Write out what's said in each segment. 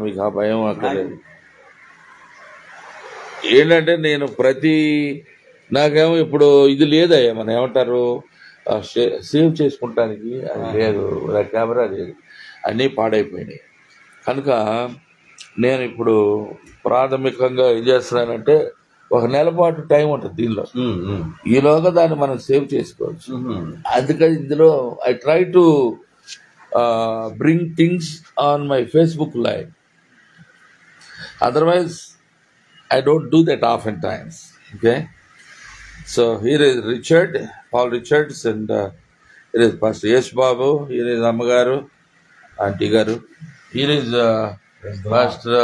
మీకు ఆ భయం అక్కర్లేదు. ఏంటంటే నేను నాకేమో ఇప్పుడు ఇది లేదయ్యా, మనం ఏమంటారు సేవ్ చేసుకుంటానికి అది లేదు, కెమెరా లేదు, అన్నీ పాడైపోయినాయి. కనుక నేను ఇప్పుడు ప్రాథమికంగా ఏం చేస్తున్నానంటే ఒక నెల పాటు టైం ఉంటుంది దీనిలో, ఈలోగా దాన్ని మనం సేవ్ చేసుకోవచ్చు. అందుకని ఇందులో I try to bring things on my Facebook Live. Otherwise, I don't do that oftentimes. Okay? So here is Paul Richards, and here is Pastor Yesh Babu, here is Amagaru, Auntie Garu, here is Pastor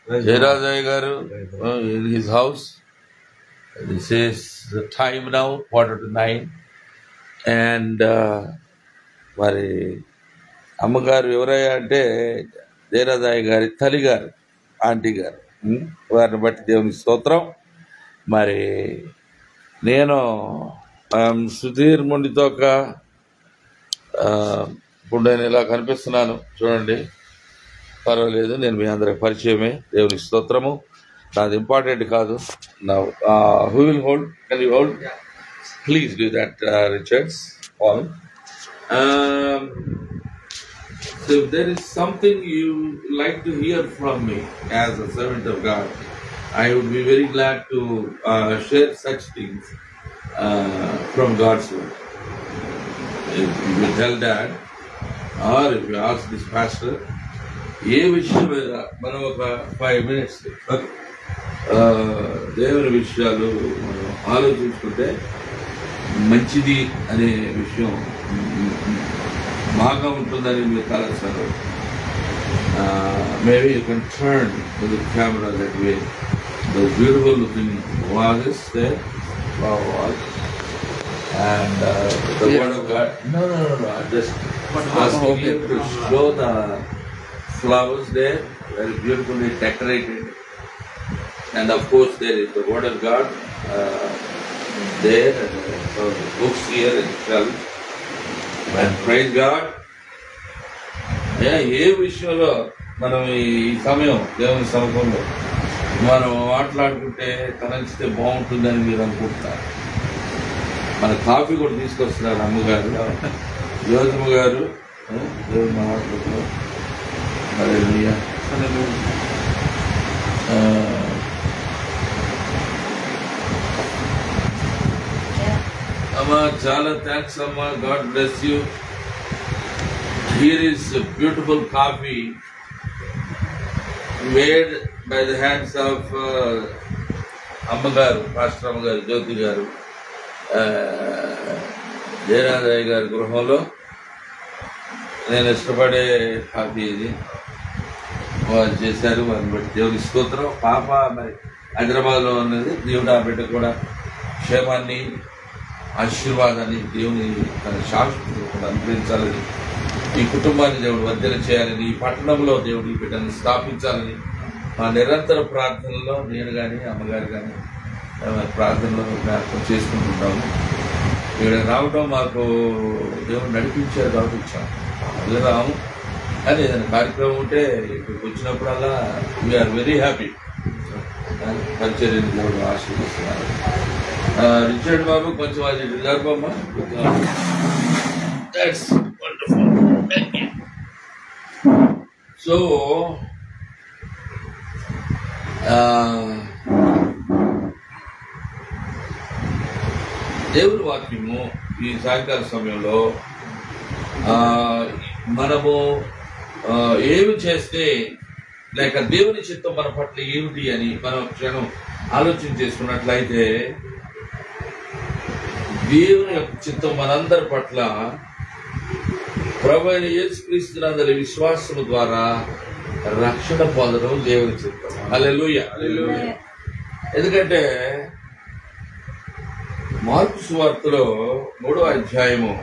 Jayaraj Garu in his house. This is the time now, 8:45, and మరి అమ్మగారు ఎవరయ్యా అంటే జయరాజాయ్య గారి తల్లి గారు, aunty గారు. వారిని బట్టి దేవునికి స్తోత్రం. మరి నేను సుధీర్ మొండితోక, ఇప్పుడు నేను ఇలా కనిపిస్తున్నాను చూడండి, పర్వాలేదు, నేను మీ అందరికి పరిచయమే. దేవునికి స్తోత్రము. నాది ఇంపార్టెంట్ కాదు. నా who will hold? Can you hold? Please do that, Richards, all. So if there is something you like to hear from me as a servant of God, I would be very glad to share such things from God's word. If you tell Dad, or if you ask this pastor, ఏ విషయం మీద మనం ఒక 5 minutes దేవుని విషయాలు మనం ఆలోచించుకుంటే మంచిది అనే విషయం బాగా ఉంటుందని మీరు తలస్తారు. Maybe you can turn to the camera that way. The beautiful looking vases there, and the word of God. No. I'm just asking you to show the flowers there, very beautifully decorated, and of course there is the word of God there, and the books here and shelf. And praise God. ఏ విషయంలో మనం ఈ సమయం దేవుని సమూహంలో మనం మాట్లాడుకుంటే తలంచితే బాగుంటుందని మీరు అనుకుంటున్నారు. మన కాఫీ కూడా తీసుకొస్తున్నారు అమ్మగారు, జ్యోతిమ్మ గారు. దేవుని మాట్లాడుతున్నాం. అమ్మా, చాలా థ్యాంక్స్ అమ్మా. God bless you. Here is a beautiful coffee made by the hands of Ammagaru, Pastor Ammagaru, Jyoti Garu, Jayaraj garu గృహంలో నేను ఇష్టపడే కాఫీ ఇది. వాళ్ళు చేశారు, వారిని బట్టి దేవుని స్తోత్రం. పాప మరి హైదరాబాద్లో ఉన్నది. దేవుడు ఆ బిడ్డ కూడా క్షేమాన్ని, ఆశీర్వాదాన్ని దేవుని తన శాశ్వత కూడా అనుగ్రహించాలని, ఈ కుటుంబాన్ని దేవుడు వర్ధన చేయాలని, ఈ పట్టణంలో దేవుడు ఈ బిడ్డను స్థాపించాలని మా నిరంతర ప్రార్థనలో నేను కానీ అమ్మగారు కానీ ప్రార్థనలో జ్ఞాపకం చేసుకుంటుంటాము. ఇక్కడ రావటం మాకు దేవుడు నడిపించారు కాబట్టి వచ్చాము. మళ్ళీ రాము కానీ ఏదైనా కార్యక్రమం ఉంటే ఇక్కడికి వచ్చినప్పుడల్లా వీఆర్ వెరీ హ్యాపీ. పరిచర్యని దేవుడు ఆశీర్వదిస్తున్నారు. రిచర్డ్ బాబు కొంచెం అది జరపమ్మా. That's wonderful. Thank you. So, దేవుని వాక్యము ఈ సాయంకాల సమయంలో మనము ఏమి చేస్తే లేక దేవుని చిత్తం మన పట్ల ఏమిటి అని మనం క్షణం ఆలోచన చేసుకున్నట్లయితే, దేవుని యొక్క చిత్తం మనందరి పట్ల ప్రభువైన యేసుక్రీస్తునందలి విశ్వాసము ద్వారా రక్షణ పొందడం దేవుని చిత్తం. హల్లెలూయా. ఎందుకంటే మార్కు సువార్తలో 3వ అధ్యాయము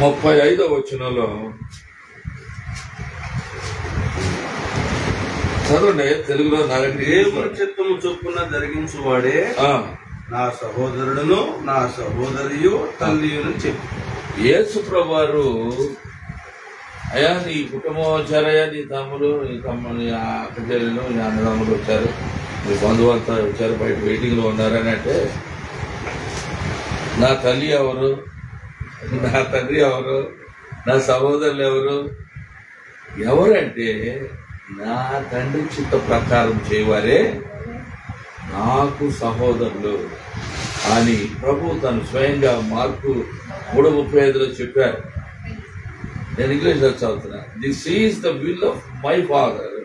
35వ వచనంలో చదవండి. తెలుగులో దేవుని చిత్తము చొప్పున జరిగించువాడే నా సహోదరుడును నా సహోదరియు తల్లియును చెప్పి, యేసు ప్రభువారు అయ్యా నీ కుటుంబం వచ్చారయ్యా, నీ తమ్ముడు నీ అక్క చెల్లెలు నీ అన్నదమ్ములు వచ్చారు, మీ బంధువులతో వచ్చారు, బయట వెయిటింగ్లో ఉన్నారని అంటే నా తల్లి ఎవరు, నా తండ్రి ఎవరు, నా సహోదరులు ఎవరు? ఎవరంటే నా తండ్రి చిత్త ప్రకారం చేయవారే నాకు సహోదరులు అని ప్రభు తను స్వయంగా మార్కు 3:35 చెప్పారు. నేను ఇంగ్లీష్ చదువుతున్నా. This is the will of my father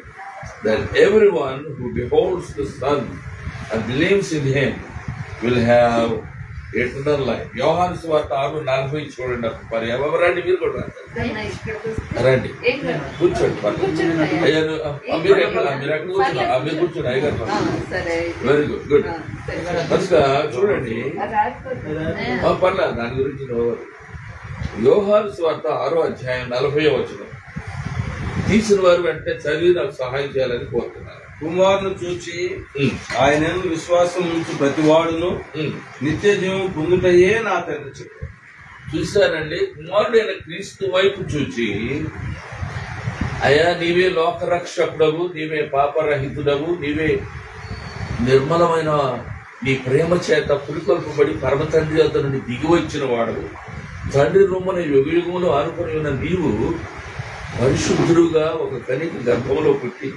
that every one who beholds the son and believes in him will have eternal life. Yohanu సువార్త 6:40 చూడండి. మరి ఎవరండి? మీరు కూడా రండి, కూర్చోండి. అయ్యా మీరు ఎక్కడ కూర్చున్నా? మీరు కూర్చోండి అయ్యగారు. Very good good. ఫస్ట్ చూడండి, పర్లేదు దాని గురించి. యోహాను సువార్త 6:40 తీసిన వారు వెంటనే చదివి నాకు సహాయం చేయాలని కోరుతున్నారు. కుమారుని చూచి ఆయన విశ్వాసం నుంచి ప్రతివాడును నిత్య జీవం పొందుటయే నా తండ్రి చెప్పారు. చూశానండి, కుమారుడైన క్రీస్తు వైపు చూచి అయ్యా నీవే లోకరక్షకుడవు, నీవే పాపరహితుడవు, నీవే నిర్మలమైన నీ ప్రేమ చేత పురికొల్పబడి పరమ తండ్రి వద్ద నుండి దిగి వచ్చిన వాడు, తండ్రి రొమ్మను యుగయుగములు ఆనుకొని ఉన్న నీవు పరిశుద్ధుడుగా ఒక కనిక గర్భంలో పుట్టి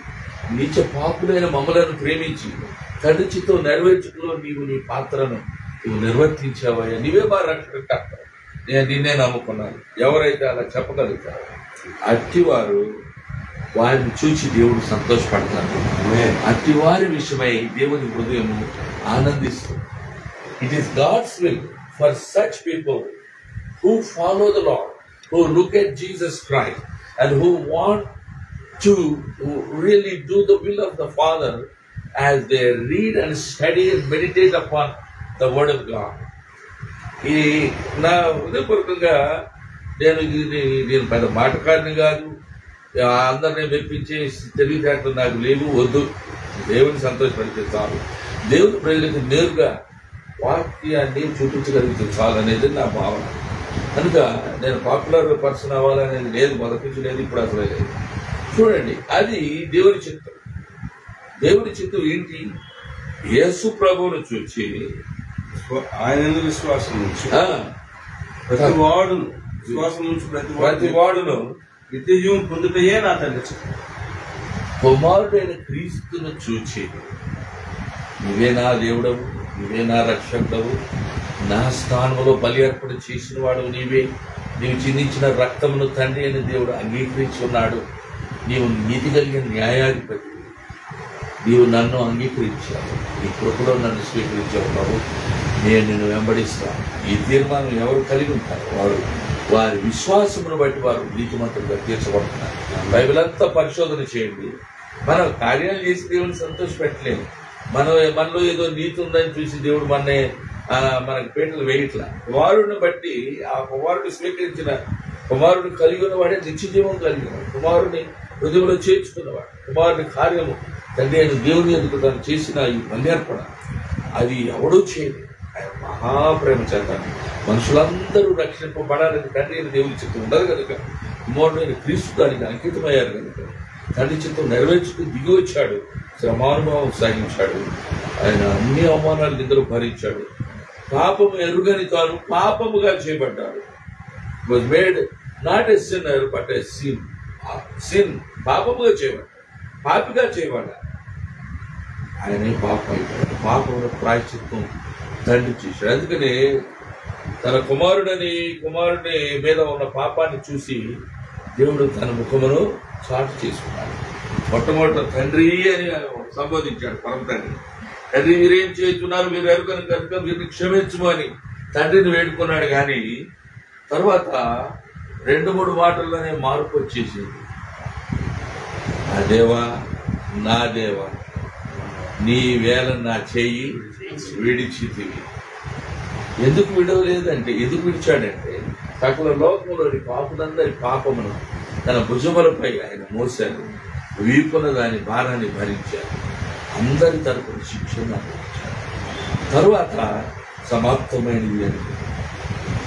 నీచ పాపులైన మమ్మలను ప్రేమించి తండ్రి చిత్తం నెరవేర్చుకులో నీవు నీ పాత్రను నువ్వు నిర్వర్తించావయ్యా. నీవే మా రక్షక, నేను నిన్నే నమ్ముకున్నాను. ఎవరైతే అలా చెప్పగలుగుతారో అట్టివారు వారిని చూచి దేవుడు సంతోషపడతారు. అట్టివారి విషయమై దేవుని హృదయం ఆనందిస్తుంది. It is God's will for such people who follow the Lord, who look at Jesus Christ and who want to really do the will of the Father as they read and study and meditate upon the Word of God. ఈ నా హృదయపూర్వకంగా నేను పెద్ద మాటకారిని కాదు, అందరినీ మెప్పించే తెలివితేటలు నాకు లేవు, వద్దు. దేవుని సంతోషపడితే చాలు. దేవుని ప్రజలకు నేరుగా వాక్యాన్ని చూపించగలిగితే చాలు అనేది నా భావన. కనుక నేను పాపులర్ పర్సన్ అవ్వాలనేది లేదు, మొదటి నుంచి లేదు, ఇప్పుడు అసలు లేదు. చూడండి, అది దేవుని చిత్తం. దేవుని చిత్తం ఏంటి? యేసు ప్రభువును చూచి ఆయన విశ్వాసం నుంచి ప్రతివాడును నిత్య జీవం పొందుటయే నా తండ్రి చిత్తం. కుమారుడైన క్రీస్తును చూచి నువ్వే నా దేవుడవు, నువ్వే నా రక్షకుడవు, నా స్థానంలో బలి అర్పణ చేసిన వాడు నీవే, నీవు చిందించిన రక్తమును తండ్రి అని దేవుడు అంగీకరించి ఉన్నాడు. నీవు నీతి కలిగిన న్యాయాధిపతి, నీవు నన్ను అంగీకరించావు, నీ కృపలో నన్ను స్వీకరించావు ప్రభు, నేను నిన్ను వెంబడిస్తాను. ఈ తీర్మానం ఎవరు కలిగి ఉంటారు వారి విశ్వాసమును బట్టి వారు నీతిమంతులుగా తీర్చబడుతున్నారు. బైబిల్ అంతా పరిశోధన చేయండి. మనం కార్యాలు చేసి దేవుని సంతోషపెట్టలేము. మనలో ఏదో నీతి ఉందని చూసి దేవుడు మనకి పీటలు వేయట్లా. కుమారుడిని బట్టి ఆ కుమారుడిని స్వీకరించిన కుమారుడిని కలిగి ఉన్నవాడే నిత్యజీవం కలిగిన కుమారుడిని హృదయంలో చేర్చుకున్నవాడు. కుమారుని కార్యము తండ్రి అయిన దేవుని ఎందుకు తను చేసిన ఈ బల్యార్పణ అది ఎవడూ చేయలేదు. ఆయన మహాప్రేమ చేత మనుషులందరూ రక్షింపబడాలని తండ్రి అయిన దేవుని చిత్తం ఉండదు కనుక కుమారుడైన క్రీస్తు దానికి అంకితమయ్యారు కనుక తండ్రి చిత్తం నెరవేర్చుకుని దిగి వచ్చాడు. శ్రమానుభవం సాగించాడు. ఆయన అన్ని అవమానాలు నిందలు భరించాడు. పాపము ఎరుగని తాను పాపముగా చేయబడ్డాడు. Was made not a sinner but a sin. పాపముగా చేయబడ్డాడు, పాపిగా చేయబడ్డాడు. ఆయనే పాపం అయిపోయాడు. పాపమును ప్రాయశ్చిత్తం తండ్రి చేశాడు. అందుకని తన కుమారుడి మీద ఉన్న పాపాన్ని చూసి దేవుడు తన ముఖమును చాటు చేసుకున్నాడు. మొట్టమొదట తండ్రి అని సంబోధించాడు పరమ తండ్రి. తండ్రి మీరేం చేస్తున్నారు, మీరు ఎరుకని కనుక వీరిని క్షమించము అని తండ్రిని వేడుకున్నాడు. కానీ తర్వాత 2-3 మాటల్లోనే మార్పు వచ్చేసింది. నా దేవా, నా దేవా, నీ వేళ నా చెయ్యి విడిచితివి. ఎందుకు విడవలేదంటే, ఎందుకు విడిచాడంటే సకల లోకంలోని పాపులందరి పాపమును తన భుజములపై ఆయన మోశాడు. వీపున దాని భారాన్ని భరించాడు. అందరి తరపున శిక్షణ అనుభవించాడు. తరువాత సమాప్తమైనది అని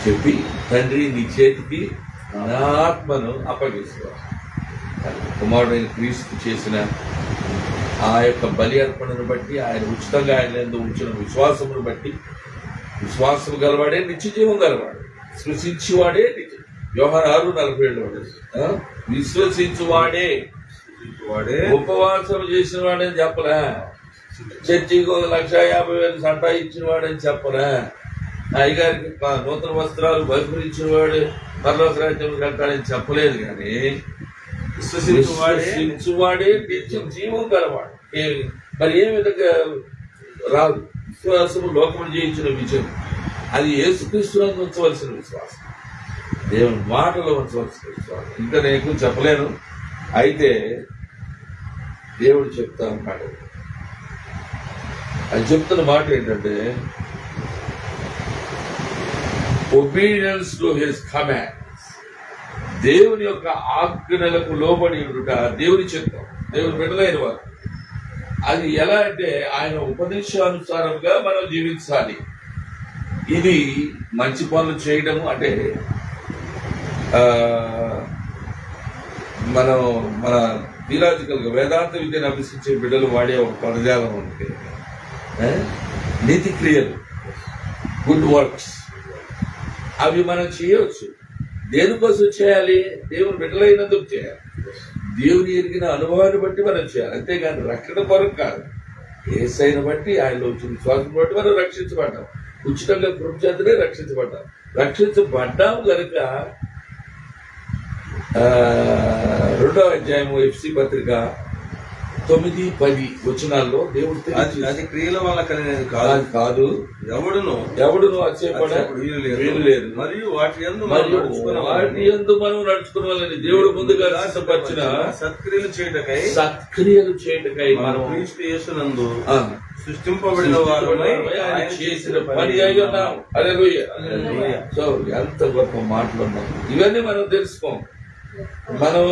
చెప్పి తండ్రి నీ చేతికి నా ఆత్మను అప్పగిస్తాను. కుమారుడైన క్రీస్తు చేసిన ఆ యొక్క బలి అర్పణను బట్టి, ఆయన ఉచితంగా ఆయన యందు ఉంచిన విశ్వాసమును బట్టి, విశ్వాసం గలవాడే నిత్య జీవం గలవాడు, విశ్వసించువాడే యోహాను 6:47 విశ్వసించువాడే ఉపవాసం చేసిన వాడని చెప్పలే, చర్చికి 1,50,000 సంటా ఇచ్చిన వాడని చెప్పలే, అయ్యగారికి నూతన వస్త్రాలు బహిష్కరించిన వాడు పరలోక రాజ్యం కట్టాడని చెప్పలేదు. కానీ విశ్వసించువాడే నిత్యం జీవం గలవాడు. మరి ఏ విధంగా రాదు? విశ్వాసము లోకము జయించిన విజయం. అది యేసుక్రీస్తునందు ఉంచవలసిన విశ్వాసం, దేవుని మాటలో ఉంచవలసిన విశ్వాసం. ఇంకా నేను చెప్పలేను. అయితే దేవుడు చెప్తా అన్నాడు. అది చెప్తున్న మాట ఏంటంటే, ఒబీడియన్స్ టు హిస్ కమాండ్స్, దేవుని యొక్క ఆజ్ఞలకు లోబడి ఉండుట దేవుని చిత్తం, దేవుని బిడ్డలైన వారు. అది ఎలా అంటే ఆయన ఉపదేశానుసారంగా మనం జీవించాలి. ఇది మంచి పనులు చేయడము అంటే మనం మన థియలాజికల్ గా వేదాంత విద్యను అభ్యసించే బిడ్డలు వాడే ఒక పదజాలం ఉంటే నీతి క్రియలు, గుడ్ వర్క్స్, అవి మనం చేయవచ్చు. దేనికోసం చేయాలి? దేవుని బిడ్డలైనందుకు చేయాలి. దేవుని ఎరిగిన అనుభవాన్ని బట్టి మనం చేయాలి, అంతేగాని రక్షణ కొరకు కాదు. యేసయ్యను బట్టి, ఆయనలో వచ్చిన విశ్వాసం బట్టి మనం రక్షించబడ్డాం. ఉచితంగా కృప చేతనే రక్షించబడ్డాం. రక్షించబడ్డాము కనుక 2వ అధ్యాయము ఎఫ్సి పత్రిక 9-10 వచనాల్లో దేవుడు అది క్రియల వల్ల కలిగినది కాదు, ఎవడును వీలు లేదు, మరియు వాటి యందు మనం నడుచుకున్న వాళ్ళని దేవుడు ముందుగా సిద్ధపరిచిన సత్క్రియలు చేయటకై మనం క్రీస్తు యేసునందు సృష్టింపబడిన వారమై ఆయన చేసిన పని అయి ఉన్నాం. హల్లెలూయా. సో ఎంత గొప్ప మాటలు ఉన్నాయి. ఇవన్నీ మనం తెలుసుకోం. మనం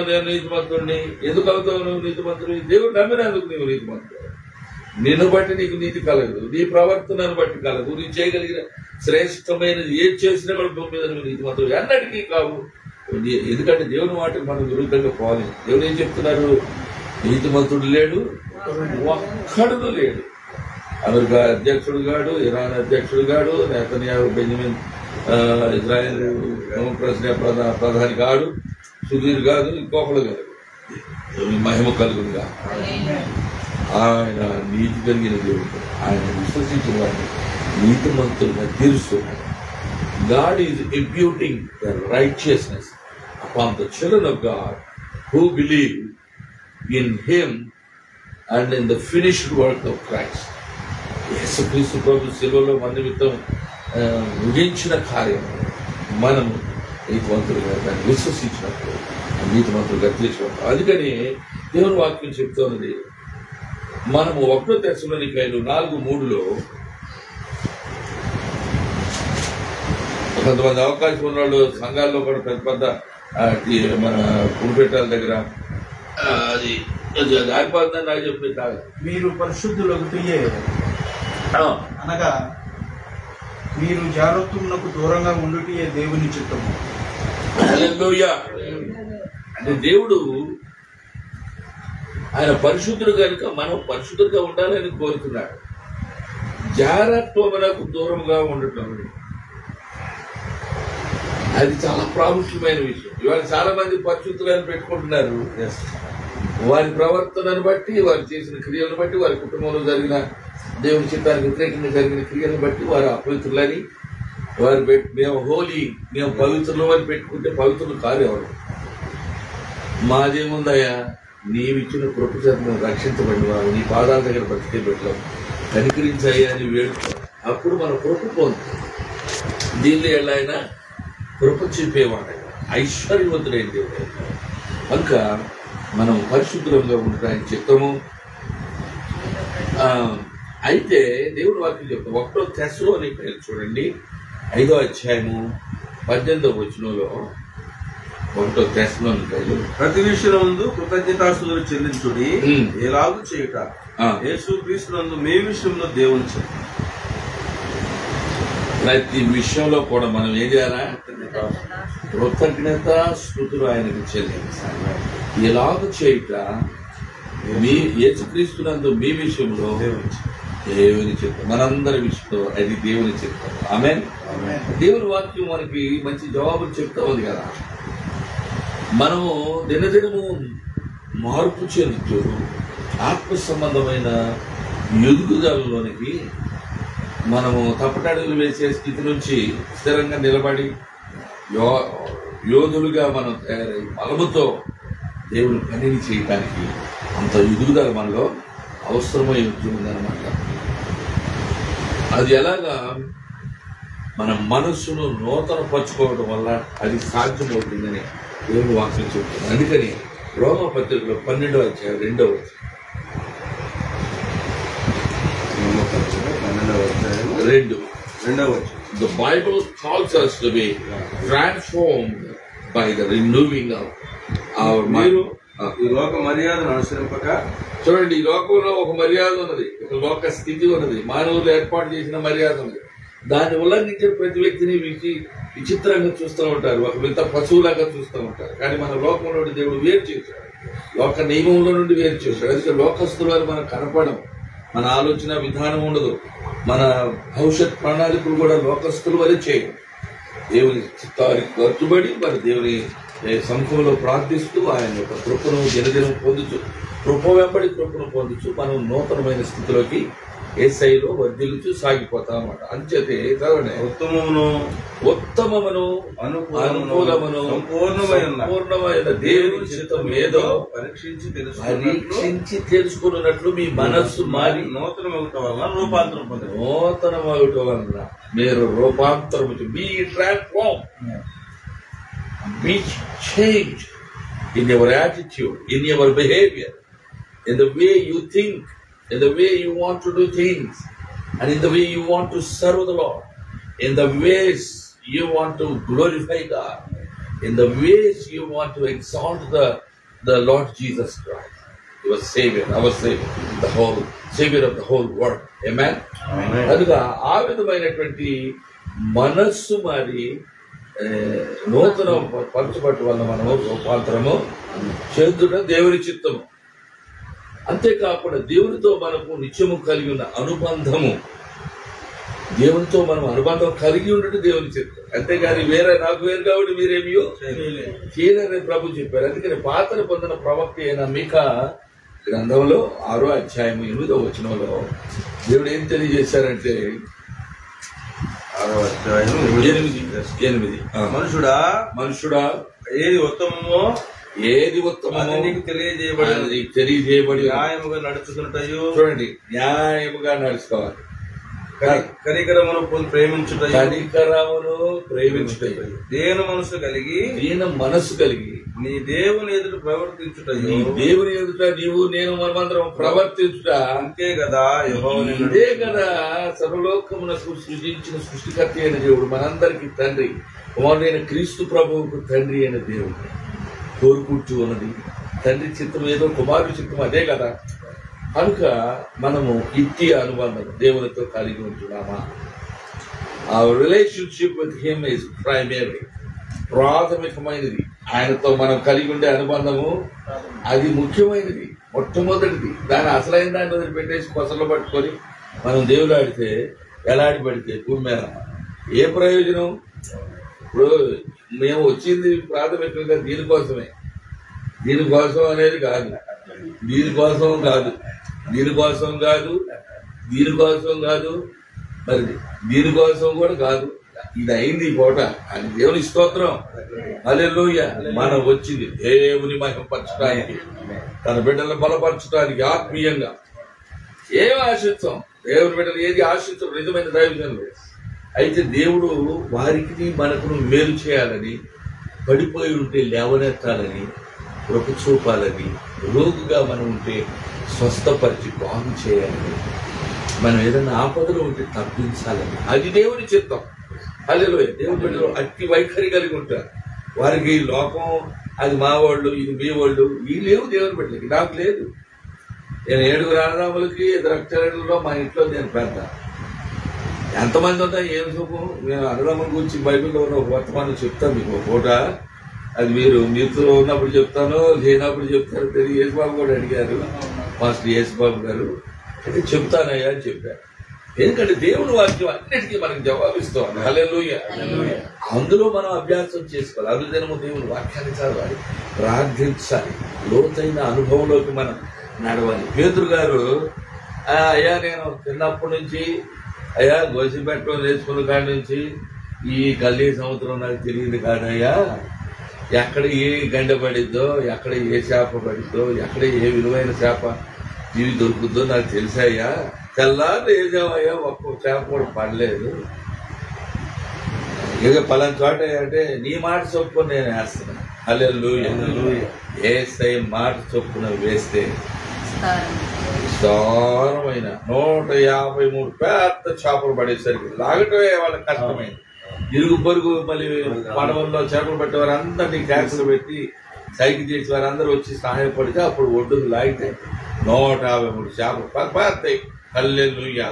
నేను నీతిమంతుడిని, ఎందుకు అవుతావు నువ్వు నీతిమంతుడిని? దేవుడు నమ్మినందుకు నీవు నీతిమంతుడు. నిన్ను బట్టి నీకు నీతి కలగదు, నీ ప్రవర్తనను బట్టి కలదు. నీ చేయగలిగిన శ్రేష్టమైనది ఏది చేసినా కూడా భూమి మీద నువ్వు నీతిమంతుడు అన్నటికీ కావు. ఎందుకంటే దేవుని వాటికి మనం విరుద్ధంగా పోవాలి. దేవుడు ఏం చెప్తున్నారు? నీతిమంతుడు లేడు, ఒక్కడు లేడు. అమెరికా అధ్యక్షుడు గాడు, ఇరాన్ అధ్యక్షుడు గాడు, నెతన్యాహు బెంజమిన్ ఇజ్రాయెల్ ప్రధాని కాడు, సుధీర్ కాదు, ఇంకొకడు కాదు. మహిమ కలుగుగా ఆయన నీతి కలిగిన దేవుడు. ఆయన విశ్వసించిన వాడిని నీతిమంతులుగా తీరుస్తున్నాడు. God is imputing the righteousness upon the children of God who believe in Him and in the finished work of Christ. యేసుక్రీస్తు ప్రభు శిలువలో మన నిమిత్తం ముగించిన కార్యం మనము నీతిమంతులుగా దాన్ని విశ్వసించినప్పుడు నీతిమంతులుగా తీర్చుకుంటాం. అందుకని దేవుని వాక్యం చెప్తున్నది, మనము 1 తెస్సలోనికైలు 4:3 కొంతమంది అవకాశం ఉన్నవాళ్ళు సంఘాల్లో కూడా పెద్ద పెద్ద మన పులిపెట్టాల దగ్గర అది ఆగిపోతుందని నాకు చెప్పి కాదు. మీరు పరిశుద్ధులొకటియే అనగా మీరు జాగ్రత్తలకు దూరంగా ఉండుటయే దేవుని చిత్తము. హల్లెలూయా. అంటే దేవుడు ఆయన పరిశుద్ధుడు కనుక మనం పరిశుద్ధులుగా ఉండాలని కోరుతున్నాడు. జాగ్రత్తలకు దూరంగా ఉండటం అది చాలా ప్రాముఖ్యమైన విషయం. ఇవాళ చాలా మంది పరిశుద్ధులను పెట్టుకుంటున్నారు. వారి ప్రవర్తనను బట్టి, వారు చేసిన క్రియలను బట్టి, వారి కుటుంబంలో జరిగిన దేవుని చిత్తానికి వ్యతిరేకంగా జరిగిన క్రియలను బట్టి వారు అపవిత్రులని, వారు మేము హోలీ, మేము పవిత్రులు అని పెట్టుకుంటే పవిత్రులు కాదు ఎవరు. మాదేముందయ్యా, నీవిచ్చిన కృప చేత మేము రక్షించబడిన వారు, నీ పాదాల దగ్గర బతికే పెట్టాం, కనికరించాయ్యా అని వేడుకోవాలి. అప్పుడు మన కృప పొందుతాం. దీనిలో ఎలా కృప చూపేవాడు, ఐశ్వర్యవంతుడైన దేవుడు. కనుక మనం పరిశుద్ధంగా ఉండటానికి చిత్తము. అయితే దేవుడు వాక్యం చెప్తాం 1 తెస్సలోనికైలు చూడండి 5వ అధ్యాయము 18వ వచనంలో 1 తెస్సలోనికైలు ప్రతి విషయముందు కృతజ్ఞతాస్తుతులు చెల్లించుడి, ఎలాగూ చేయుట యేసుక్రీస్తునందు మీ విషయంలో దేవుని చిత్తం. ప్రతి విషయంలో కూడా మనం ఏం చేయాలా? కృతజ్ఞత స్తుతులు ఆయనకు చెల్లించాలి. ఇలాగ చేయుట మీ యేసుక్రీస్తునందు మీ విషయంలో దేవుని చిత్తం, మనందరి విషయంలో అది దేవుని చిత్తం. ఆమేన్. దేవుని వాక్యం మనకి మంచి జవాబులు చెప్తా ఉంది కదా. మనము దినదినము మార్పు చెందుతూ ఆత్మ సంబంధమైన ఎదుగుదలలోనికి మనము తప్పటడుగులు వేసే స్థితి నుంచి స్థిరంగా నిలబడి యోధులుగా మనం తయారై బలముతో దేవుని పనిని చేయటానికి అంత ఎదుగుదల మనలో అవసరమై ఉంటుందన్నమాట. అది ఎలాగా మన మనస్సును నూతన పరుచుకోవడం వల్ల అది సాధ్యమవుతుందని దేవుని వాక్యం చెప్తుంది. అందుకని రోమా పత్రికలో 12వ అధ్యాయం 2వ The Bible calls us to be transformed by the renewing of our mind. ఈ లోక మర్యాదను అనుసరింపక, చూడండి, ఈ లోకంలో ఒక మర్యాద ఉన్నది, ఒక లోక స్థితి ఉన్నది, మానవులు ఏర్పాటు చేసిన మర్యాద ఉన్నది. దాన్ని ఉల్లంఘించిన ప్రతి వ్యక్తిని విచిత్రంగా చూస్తూ ఉంటారు, ఒక వింత పశువులాగా చూస్తూ ఉంటారు. కానీ మన లోకంలో నుండి దేవుడు వేరు చేశాడు, లోక నియమంలో నుండి వేరు చేశాడు. అందుకే లోకస్తుల వారు మనకు కనపడం, మన ఆలోచన విధానం ఉండదు, మన భవిష్యత్ ప్రణాళికలు కూడా లోకస్తుల వరే చేయడం. దేవుని చిత్తానికి కట్టుబడి మరి దేవుని సముఖంలో ప్రార్థిస్తూ ఆయన యొక్క కృపను దినదినం పొందుచు, కృప వెంబడి కృపను పొందుచు మనం నూతనమైన స్థితిలోకి యేసయ్యలో వర్ధిల్లుచు సాగిపోతాం అన్నమాట. అంచేతే చదవండి, ఉత్తమమును అనుకూలమును సంపూర్ణమైన దేవుని చిత్తం ఏదో పరీక్షించి తెలుసుకున్నట్లు మీ మనస్సు మారి నూతనమగుట వలన రూపాంతరం పొందండి. నూతనమగుట వలన మీరు రూపాంతరం, be transformed, be changed in your attitude, in your behavior, in the way you think, in the way you want to do things, and in the way you want to serve the Lord, in the ways you want to glorify God, in the ways you want to exalt the Lord Jesus Christ, your Savior, our Savior, the whole Savior of the whole world. Amen. అందుగా ఆ విధమైనటువంటి మనస్సు మరి నూతన పరచబట్టు వల్ల మనము రూపాంతరము చెందుట దేవుని చిత్తము. అంతేకాకుండా దేవునితో మనకు నిత్యము కలిగి ఉన్న అనుబంధము, దేవునితో మనం అనుబంధం కలిగి ఉండటం దేవుని చిత్తం. అంతేగాని నాకు వేరు కాబట్టి మీరేమియో చేయలేని ప్రభు చెప్పారు. అందుకని పాతను పొందిన ప్రవక్త అయిన మీకా గ్రంథంలో 6వ అధ్యాయం 8వ వచనంలో దేవుడు ఏం తెలియజేశారంటే, 6వ అధ్యాయం 8 మనుషుడా ఏది ఉత్తమమో నీకు తెలియజేయబడి న్యాయముగా నడుచుకుంటాయో, చూడండి, న్యాయముగా నడుచుకోవాలి. కనికరమును ప్రేమించుటయు దీన మనసు కలిగి నీ దేవుని ఎదుట ప్రవర్తించుటయు, దేవుని ఎదుట నీవు నేను మనమందరం ప్రవర్తించుట. అంతే కదా ఇదే కదా సర్వలోకమునకు సృజించిన సృష్టికర్త అయిన దేవుడు, మనందరికీ తండ్రి, కుమారుడైన క్రీస్తు ప్రభువుకు తండ్రి అయిన దేవుడు కోరుకుంటూ ఉన్నది. తండ్రి చిత్తం ఏదో, కుమారుడి చిత్తం అదే కదా. కనుక మనము ఇట్టి అనుబంధం దేవునితో కలిగి ఉంటున్నామా? Our relationship with him is primary, ప్రాథమికమైనది. ఆయనతో మనం కలిగి ఉండే అనుబంధము అది ముఖ్యమైనది, మొట్టమొదటిది. దాని అసలైన దాన్ని వదిలిపెట్టేసి కొసలు పట్టుకొని మనం దేవుడు ఆడితే, ఎలాడి పడితే భూమి మీద ఏ ప్రయోజనం? ఇప్పుడు మేము వచ్చింది ప్రాథమికంగా దీనికోసమే, దీనికోసం అనేది కాదు, దీనికోసం కాదు, దీనికోసం కాదు, దీనికోసం కాదు, మరి దీనికోసం కూడా కాదు. ఇది అయింది ఈ పూట, అది దేవుని స్తోత్రం. హల్లెలూయా. మనం వచ్చింది దేవుని మహిమపరచడానికి, తన బిడ్డలను బలపరచడానికి, ఆత్మీయంగా. ఏం ఆశిస్తాం? దేవుని బిడ్డలు ఏది ఆశిస్తాం? నిజమైన దైవజనులు. అయితే దేవుడు వారికి మనకును మేలు చేయాలని, పడిపోయి ఉంటే లేవనెత్తాలని, కృప చూపాలని, రోగుగా మనం ఉంటే స్వస్థపరిచి బాగు చేయాలని, మనం ఏదైనా ఆపదలో ఉంటే తప్పించాలని, అది దేవుని చిత్తం. హల్లెలూయా. దేవుని బిడ్డలు అట్టి వైఖరి కలిగి ఉంటారు. వారికి లోకం అది మా వాళ్ళు, ఇది మీ వాళ్ళు, ఈ లేవు దేవుని బిడ్డలకి. నాకు లేదు. నేను 7 అన్నదమ్ములకి 2 అక్షరాలలో మా ఇంట్లో నేను పెద్ద. ఎంతమంది ఉన్నా ఏం సుఖం. నేను అన్నదమ్ముల గురించి బైబిల్లో ఉన్న ఒక వర్తమానం చెప్తాను మీకు ఒక పూట. అది మీరు మీతో ఉన్నప్పుడు చెప్తాను, లేనప్పుడు చెప్తాను తెలియదు. యేసుబాబు కూడా అడిగారు, మాస్టర్ యేసుబాబు గారు. అయితే చెప్తానయ్యా అని చెప్పారు. ఎందుకంటే దేవుని వాక్యం అన్నిటికీ మనకు జవాబిస్తాం. హల్లెలూయా. అందులో మనం అభ్యాసం చేసుకోవాలి. అనుదినము దేవుని వాక్యాన్ని చదవాలి, ప్రార్థించాలి, లోతైన అనుభవంలోకి మనం నడవాలి. పేతురు గారు, అయ్యా నేను చిన్నప్పటి నుంచి అయ్యా గోసిపెట్టడం నేర్చుకున్న కాడి నుంచి ఈ కల్లి సముద్రం నాకు తెలియదు కాదయ్యా, ఎక్కడ ఏ గండ పడిద్దో, ఎక్కడ ఏ చేప పడిద్దో, ఎక్కడ ఏ విలువైన చేప ఇవి దొరుకుద్దో నాకు తెలిసాయ్యా. తెల్లారు వేసామయ్యా, ఒక్క చేప కూడా పడలేదు. ఇక పలానా చోట అంటే నీ మాట చొప్పున నేను వేస్తున్నా. హల్లెలూయా. యేసై మాట చొప్పున వేస్తే విస్తారమైన 153 పెద్ద చేపలు పడేసరికి లాగటమే వాళ్ళకి కష్టమైంది. ఇరుగు పొరుగు మళ్ళీ పడవల్లో చేపలు పట్టేవారు అందరినీ ట్యాక్సులు పెట్టి సైకిల్ చేసి వారందరూ వచ్చి సహాయపడితే అప్పుడు ఒడ్డుకు లాగితే 153 చేపలు పెద్దయి. హల్లెలూయా.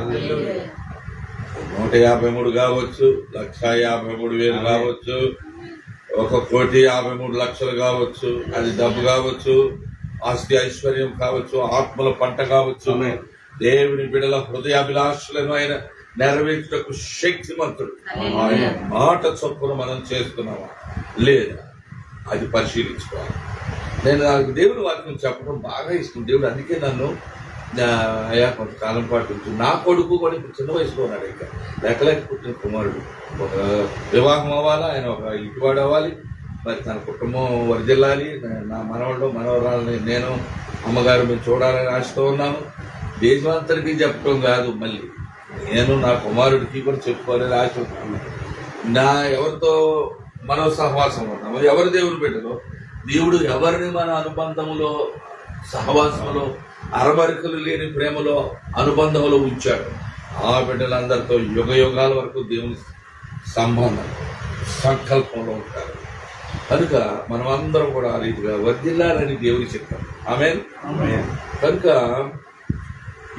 153 కావచ్చు, 1,53,000 కావచ్చు, 1,53,00,000 కావచ్చు. అది డబ్బు కావచ్చు, ఆస్తి ఐశ్వర్యం కావచ్చు, ఆత్మల పంట కావచ్చు. దేవుని బిడ్డల హృదయాభిలాషులను ఆయన నెరవేర్చుటకు శక్తిమంతుడు. ఆయన మాట చొప్పున మనం చేస్తున్నామా లేదా అది పరిశీలించుకోవాలి. నేను నాకు దేవుని వాక్యం చెప్పడం బాగా ఇష్టం. దేవుడు అందుకే నన్ను అయ్యా కొంతకాలం పాటు నా కొడుకు కూడా ఇప్పుడు చిన్న వయసులో ఉన్నాడు. ఇంకా లెక్కలేక పుట్టిన కుమారుడు. ఒక వివాహం అవ్వాలా, ఆయన ఒక ఇంటివాడు అవ్వాలి, మరి తన కుటుంబం వర్ధిల్లాలి. నా మనవాళ్ళు మనవరాలని నేను అమ్మగారు మేము చూడాలని ఆశతో ఉన్నాను. దేశమంతరికి చెప్పడం కాదు, మళ్ళీ నేను నా కుమారుడికి కూడా చెప్పుకోవాలని ఆశ ఉన్నాను. నా ఎవరితో మనం సహవాసం ఉన్నాము, ఎవరి దేవుని బిడ్డలో దేవుడు ఎవరిని మన అనుబంధంలో సహవాసంలో అరమరికలు లేని ప్రేమలో అనుబంధంలో ఉంచాడు, ఆ బిడ్డలందరితో యుగ యుగాల వరకు దేవుని సంబంధం సంకల్పంలో ఉంటారు. కనుక మనం అందరం కూడా ఆ రీతిగా వర్ధిల్లాలని దేవుని చెప్తాం. ఆమేన్. కనుక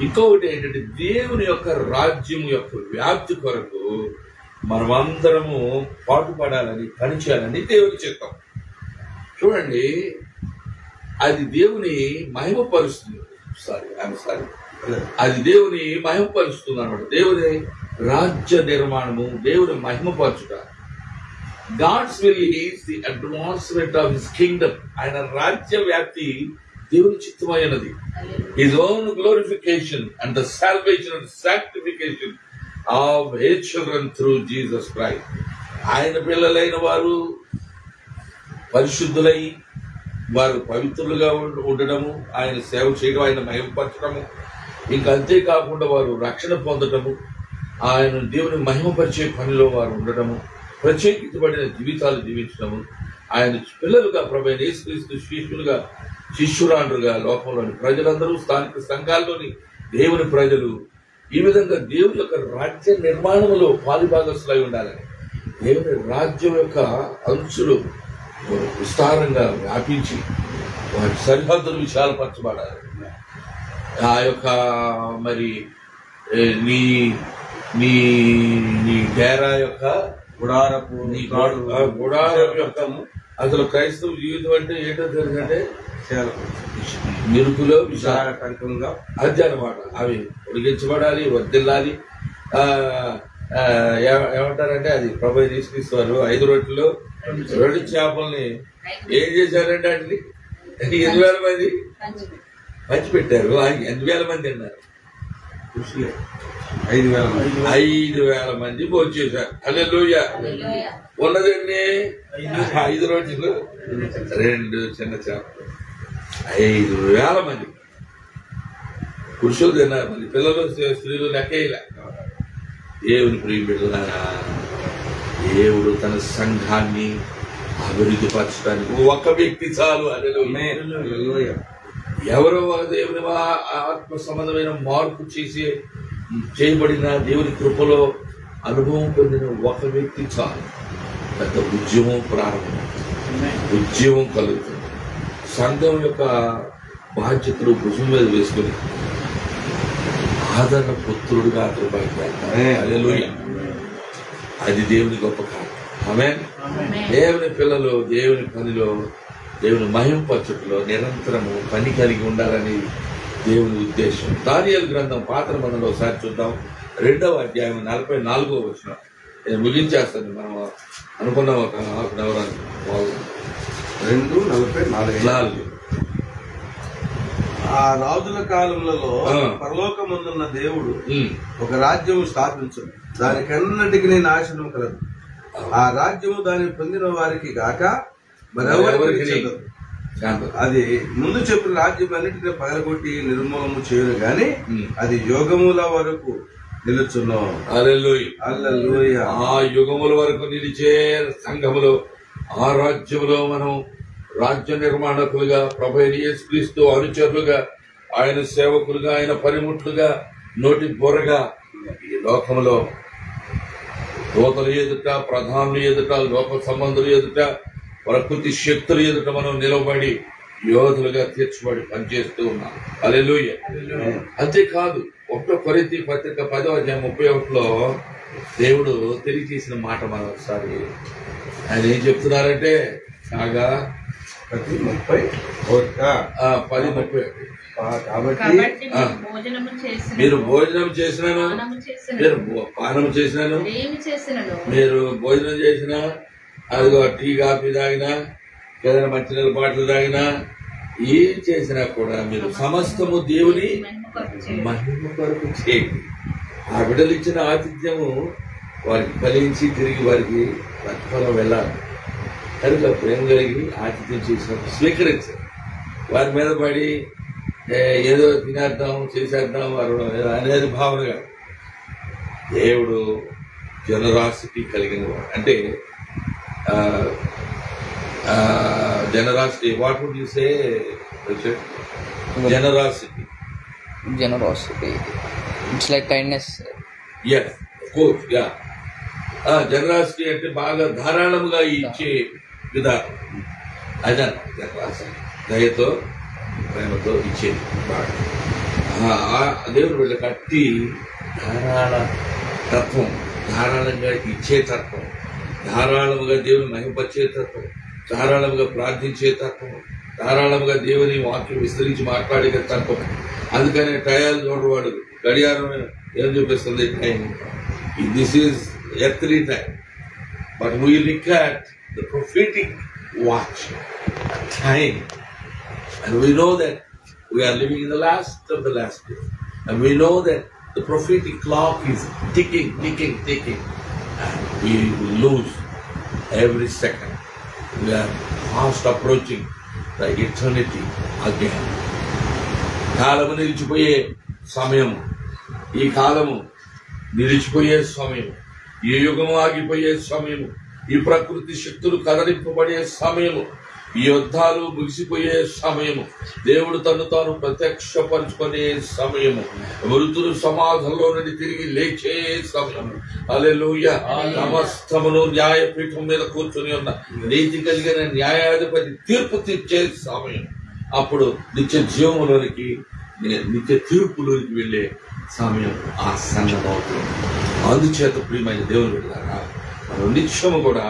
ఇంకొకటి ఏంటంటే దేవుని యొక్క రాజ్యం యొక్క వ్యాప్తి కొరకు మనమందరము పాటుపడాలని పనిచేయాలని దేవుని చెప్తాం. చూడండి, అది దేవుని మహిమపరుస్తుంది. అది దేవుని మహిమపరుస్తుంది అన్నమాట. దేవుని రాజ్య నిర్మాణము, దేవుని మహిమపరచుట. God's will is the advancement of his kingdom. ఆయన రాజ్య వ్యాప్తి దేవుని చిత్తమైనది. His own glorification and the salvation and sanctification of his children through Jesus Christ. ఆయన పిల్లలైన వారు పరిశుద్ధులై వారు పవిత్రులుగా ఉండడము, ఆయన సేవ చేయడం, ఆయన మహిమపరచడము, ఇంకా అంతేకాకుండా వారు రక్షణ పొందడము, ఆయన దేవుని మహిమపరిచే పనిలో వారు ఉండడము, ప్రత్యేకించబడిన జీవితాలు జీవించడము, ఆయన పిల్లలుగా ప్రభువైన యేసుక్రీస్తు శిష్యులుగా శిష్యురాండ్రుగా లోకంలోని ప్రజలందరూ, స్థానిక సంఘాల్లోని దేవుని ప్రజలు ఈ విధంగా దేవుని యొక్క రాజ్య నిర్మాణంలో పాలుభాగస్తులై ఉండాలని, దేవుని రాజ్యం యొక్క అంచులు విస్తారంగా వ్యాపించి వారి సరిహద్దులు విశాలపరచబడాలి. ఆ యొక్క మరి నీ నీ నీ డేరా యొక్క గుడారపు గుడారపు యొక్క అసలు క్రైస్తవ జీవితం అంటే ఏంటో తెలుసంటే నిరుకులో విశాలకంగా అది అన్నమాట. అవి పొడిగించబడాలి, వర్ధిల్లాలి. ఏమంటారంటే అది ప్రభువు తీసుకొస్తారు. 5 రొట్టెలు 2 చేపల్ని ఏం చేశారంటే వాటిని 8,000 మంది పంచిపెట్టారు. 8,000 మంది తిన్నారు. 5,000 మంది భోంచేశారు. హల్లెలూయా. ఉన్నదండి 5 రొట్టెలు 2 చిన్న చేపలు. 5,000 మంది పురుషులు తిన్నారు. మళ్ళీ పిల్లలు స్త్రీలు లెక్కయ్యలే. దేవుని ప్రియబిడ్డలారా, దేవుడు తన సంఘాన్ని అభివృద్ధి పరచడానికి ఒక వ్యక్తి చాలు. హల్లెలూయా. ఎవరో దేవుని ఆత్మ సంబంధమైన మార్పు చేయబడిన దేవుని కృపలో అనుభవం పొందిన ఒక వ్యక్తి చాలు. పెద్ద ఉద్యమం ప్రారంభం, ఉద్యమం కలుగుతుంది. సంఘం యొక్క బాధ్యతలు భుజం మీద వేసుకుని ఆదరణ పుత్రుడుగా అతను బయటపడతాడు. అది దేవుని గొప్ప కారణం. ఆమేన్. దేవుని పిల్లలు దేవుని పనిలో, దేవుని మహింపరచుటలో నిరంతరము పని కలిగి ఉండాలని దేవుని ఉద్దేశం. దానియేలు గ్రంథం పాత నిబంధనలో ఒకసారి చూద్దాం. 2వ అధ్యాయం 44వ వచనం. నేను ముగించేస్తాను. మనం అనుకున్నాం ఒక హాఫ్ అన్ అవర్ అని. 2:44. ఆ రాజుల కాలములలో పరలోకమందున్న దేవుడు ఒక రాజ్యము స్థాపించను, దానికన్నిటికీ నాశనం కలదు. ఆ రాజ్యము దాన్ని పొందిన వారికి గాక మరెవరికి చెందదు. అది ముందు చెప్పిన రాజ్యం అన్నిటిని పగలగొట్టి నిర్మూలము చేయను గాని అది యుగముల వరకు నిలుచును. హల్లెలూయా. ఆ యుగముల వరకు నిలిచే సంఘములో, ఆ రాజ్యములో మనం రాజ్య నిర్మాణకులుగా, ప్రభు అయిన యేసుక్రీస్తు అనుచరులుగా, ఆయన సేవకులుగా, ఆయన పనిముట్లుగా, నోటి బొరగా ఈ లోకములో దూతల ఎదుట, ప్రధానుల ఎదుట, లోక సంబంధుల ఎదుట, ప్రకృతి శక్తుల ఎదుట మనం నిలబడి యోధులుగా తీర్చబడి పనిచేస్తూ ఉన్నాం. హల్లెలూయా. అంతేకాదు 1 కొరింథీ పత్రిక 10వ అధ్యాయం 31లో దేవుడు తెలియజేసిన మాట మనం ఒకసారి ఆయన ఏం చెప్తున్నారంటే, కాగా 10:30 కాబట్టి మీరు భోజనం చేసినాను, మీరు పానం చేసినాను, మీరు భోజనం చేసినా, అదిగో టీ కాఫీ తాగినా, ఏదైనా మంచినీళ్ళ బాటలు తాగినా, ఏం చేసినా కూడా మీరు సమస్తము దేవుని మహిమ కొరకు చేయండి. ఆ బిడ్డలు ఇచ్చిన ఆతిథ్యము వారికి ఫలించి తిరిగి వారికి ప్రతిఫలం వెళ్ళాలి. కనుక ప్రేమ కలిగి ఆతిథ్యం చేసినప్పుడు స్వీకరించారు. వారి మీద పడి ఏదో తినేద్దాం, చేసేద్దాం వారు అనేది భావనగా దేవుడు జనరాసిటీ కలిగిన వాడు. అంటే generosity, what would you say, Richard? Generosity. It's like kindness. Yes, of course, yeah. Generosity అంటే బాగా ధారాళముగా ఇచ్చే విధానం. అదే generosity. దయతో, ప్రేమతో ఇచ్చేది బాగా. దేవుడు వీళ్ళ కట్టి ధారాళ తత్వం, ధారాళంగా ఇచ్చే తత్వం, ధారాళముగా దేవుని మహిమపరిచే తత్వం, ధారాళముగా ప్రార్థించే తత్వం, ధారాళముగా దేవుని వాక్యం విస్తరించి మాట్లాడే తత్వం. అందుకనే టయాలు చూడవాడు గడియారం ఏం చూపిస్తుంది, time. This is earthly time, but we look at the prophetic watch time, and we know that we are living in the last of the last days, and we know that the prophetic clock is ticking, and we will lose every second. We are fast approaching the eternity again. కాలము నిలిచిపోయే సమయము, ఈ కాలము నిలిచిపోయే సమయం, ఈ యుగము ఆగిపోయే సమయము, ఈ ప్రకృతి శక్తులు కదలింపబడే సమయము, ఈ యుద్ధాలు ముగిసిపోయే సమయము, దేవుడు తను తాను ప్రత్యక్షపరుచుకునే సమయము, మృతులు సమాధంలో నుండి తిరిగి లేచే సమయము. హల్లెలూయా. సమస్తమును న్యాయపీఠం మీద కూర్చొని ఉన్న నీతి కలిగిన న్యాయాధిపతి తీర్పు తీర్చే సమయం. అప్పుడు నిత్య జీవములోనికి, నిత్య తీర్పులోనికి వెళ్లే సమయం ఆసన్నమవుతుంది. అందుచేత ప్రియమైన దేవుని బిడ్డలారా, మనం నిత్యము కూడా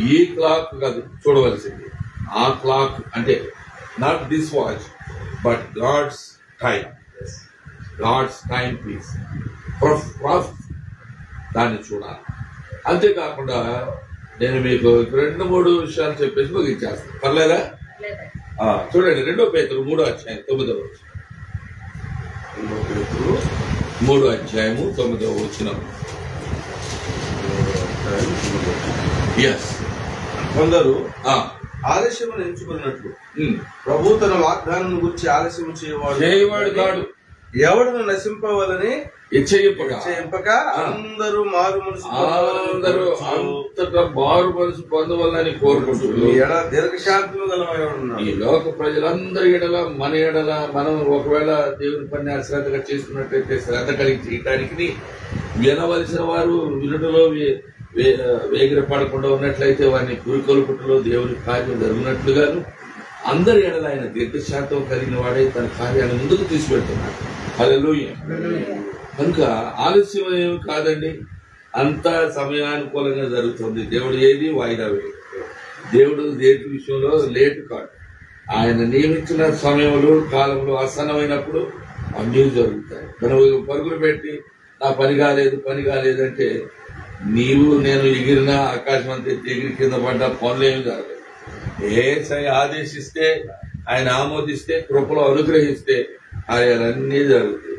ఈ క్లాక్ కాదు చూడవలసింది. ఆ క్లాక్ అంటే not this watch, but God's time, God's time piece, దాన్ని చూడాలి. అంతేకాకుండా నేను మీకు 2-3 విషయాలు చెప్పేసి ముగించేస్తాను. పర్లేదా? చూడండి, 2 పేతురు 3వ అధ్యాయం 9వ వచనం. 3వ అధ్యాయము 9వ వచనం. కొందరు ఆలస్యమును ఎంచుకున్నట్లు ప్రభు తన వాగ్దానం గురించి ఆలస్యం చేయవాడు కాడు, ఎవడును నశింపవాలని ఇచ్చయింపక అందరూ మారు మనసు అంతటా మారు మనసు పొందవాలని కోరుకుంటున్నారు. దీర్ఘశాంతము గలవాడు. ఈ లోక ప్రజలందరి ఎడల, మన ఎడల మనం ఒకవేళ దేవుని పని అశ్రద్ధగా చేసుకున్నట్లయితే శ్రద్ధ కలిగి చేయటానికి వినవలసిన వారు వినుటలో వేగిరపడకుండా ఉన్నట్లయితే వారిని పురికొల్పుటలో దేవుని కార్యం జరుగునట్లుగాను అందరి ఎడల ఆయన దీర్ఘశాంతం కలిగిన వాడే తన కార్యాన్ని ముందుకు తీసుకెళ్తున్నాడు. హల్లెలూయా. కనుక ఆలస్యం ఏమి కాదండి, అంతా సమయానుకూలంగా జరుగుతుంది. దేవుడు ఏది వాయిదా వేయడు. దేవుడు దేటి విషయంలో లేటు కాదు. ఆయన నియమించిన సమయంలో కాలంలో ఆసన్నమైనప్పుడు అన్నీ జరుగుతాయి. మనం పరుగులు పెట్టి నా పని కాలేదంటే నీవు నేను ఎగిరినా ఆకాశం అంతా ఎగిరి కింద పడ్డా పనులు ఏమి జరగదు. ఏసై ఆదేశిస్తే, ఆయన ఆమోదిస్తే, కృపలో అనుగ్రహిస్తే ఆయనన్నీ జరుగుతాయి.